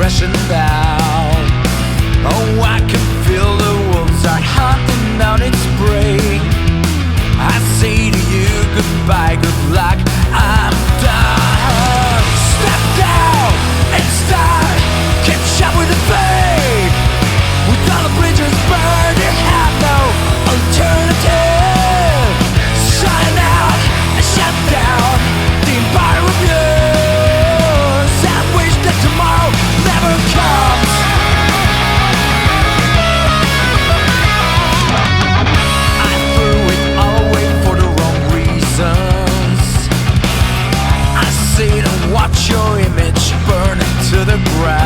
crashing down. Oh, I can feel the wolves are hunting down its prey. I say to you goodbye, good luck, I'm done. Step down and start, catch up with the fate. With all the bridges burned, you have no alternative. Shine out and shut down the empire of yours, and wish that tomorrow never comes. I threw it all away for the wrong reasons. I say don't watch your image burn into the ground.